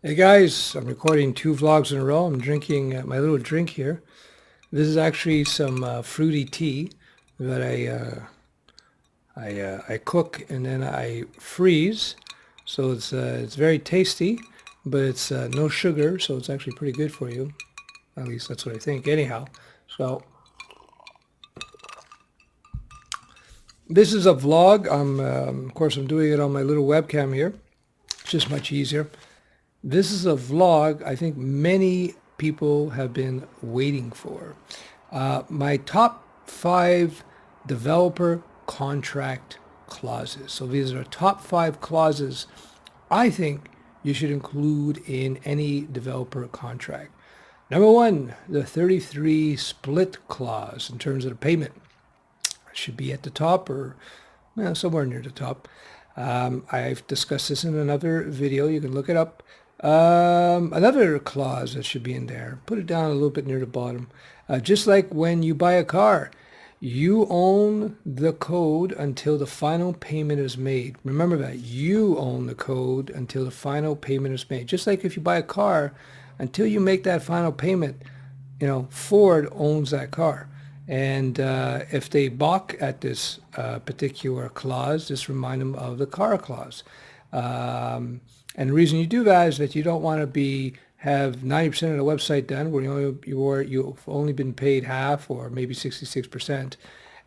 Hey guys, I'm recording 2 vlogs in a row. I'm drinking my little drink here. This is actually some fruity tea that I cook and then I freeze. So it's very tasty, but it's no sugar, so it's actually pretty good for you. At least that's what I think. Anyhow, so this is a vlog. Of course, I'm doing it on my little webcam here. It's just much easier. This is a vlog I think many people have been waiting for. My top 5 developer contract clauses. So these are top 5 clauses I think you should include in any developer contract. Number 1, the 33 split clause in terms of the payment. It should be at the top or somewhere near the top. I've discussed this in another video. You can look it up. Another clause that should be in there, put it down a little bit near the bottom. Just like when you buy a car, you own the code until the final payment is made. Remember that. You own the code until the final payment is made. Just like if you buy a car, until you make that final payment, Ford owns that car. And if they balk at this particular clause, just remind them of the car clause. And the reason you do that is that you don't want to have 90% of the website done where you've only been paid half or maybe 66%,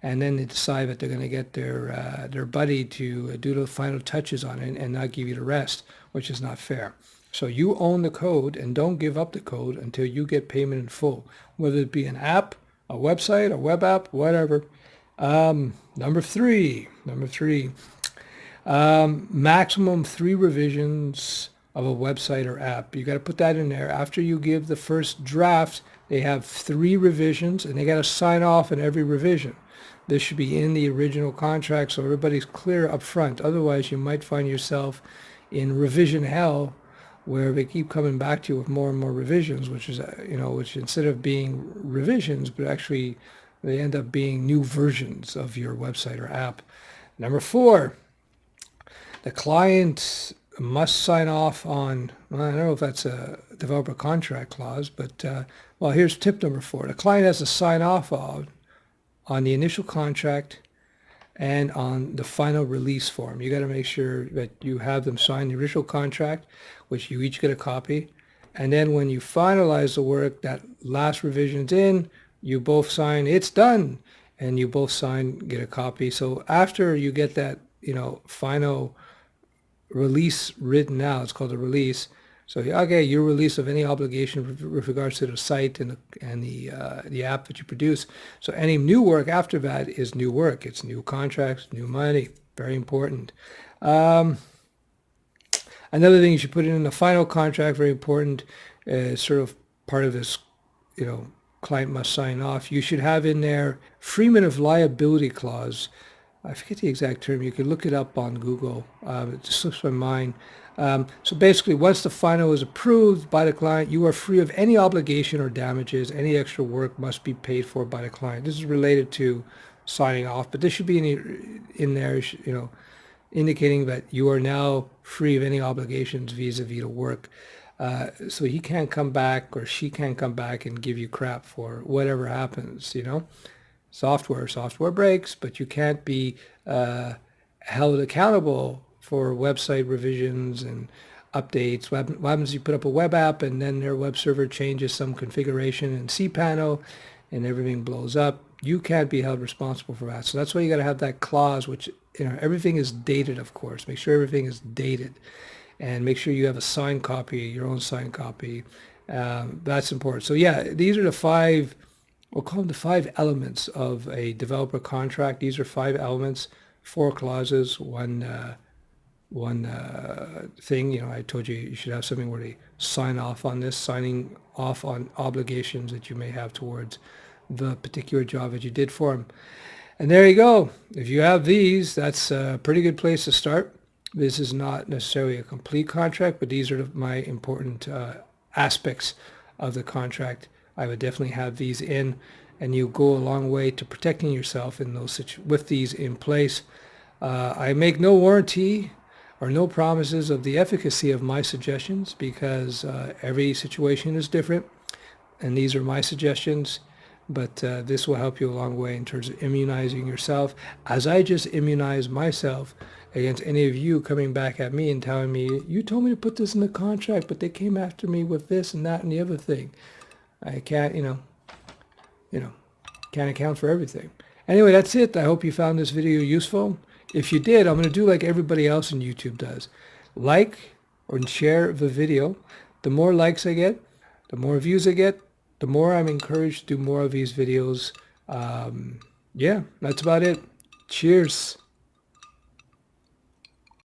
and then they decide that they're going to get their buddy to do the final touches on it and not give you the rest, which is not fair. So you own the code and don't give up the code until you get payment in full, whether it be an app, a website, a web app, whatever. Number three. Maximum 3 revisions of a website or app. You got to put that in there. After you give the first draft, they have 3 revisions and they got to sign off on every revision. This should be in the original contract so everybody's clear up front. Otherwise, you might find yourself in revision hell where they keep coming back to you with more and more revisions, which instead of being revisions, but actually they end up being new versions of your website or app. Number 4, the client must sign off on, I don't know if that's a developer contract clause, but here's tip number 4. The client has to sign off on the initial contract and on the final release form. You got to make sure that you have them sign the original contract, which you each get a copy. And then when you finalize the work, that last revision's in, you both sign, it's done, and you both sign, get a copy. So after you get that, final release written out, it's called a release. So okay, your release of any obligation with regards to the site and the app that you produce. So any new work after that is new work. It's new contracts, new money. Very important. Another thing you should put in the final contract, very important, sort of part of this, client must sign off. You should have in there freedom of liability clause. I forget the exact term. You can look it up on Google. It just slips my mind. So basically, once the final is approved by the client, you are free of any obligation or damages. Any extra work must be paid for by the client. This is related to signing off, but this should be in there, indicating that you are now free of any obligations vis-a-vis the work. So he can't come back or she can't come back and give you crap for whatever happens, Software breaks, but you can't be held accountable for website revisions and updates. What happens if you put up a web app and then their web server changes some configuration in cPanel and everything blows up? You can't be held responsible for that. So that's why you got to have that clause, which, everything is dated, of course. Make sure everything is dated and make sure you have a signed copy, your own signed copy. That's important. So yeah, these are the 5, we'll call them the 5 elements of a developer contract. These are 5 elements, 4 clauses, one thing. I told you should have something where they sign off on this, signing off on obligations that you may have towards the particular job that you did for them. And there you go. If you have these, that's a pretty good place to start. This is not necessarily a complete contract, but these are my important aspects of the contract. I would definitely have these in, and you go a long way to protecting yourself in those with these in place. I make no warranty are no promises of the efficacy of my suggestions because every situation is different, and these are my suggestions. But this will help you a long way in terms of immunizing yourself, as I just immunized myself against any of you coming back at me and telling me, you told me to put this in the contract, but they came after me with this and that and the other thing. I can't, can't account for everything. Anyway, that's it. I hope you found this video useful. If you did, I'm going to do like everybody else on YouTube does. Like or share the video. The more likes I get, the more views I get, the more I'm encouraged to do more of these videos. Yeah, that's about it. Cheers.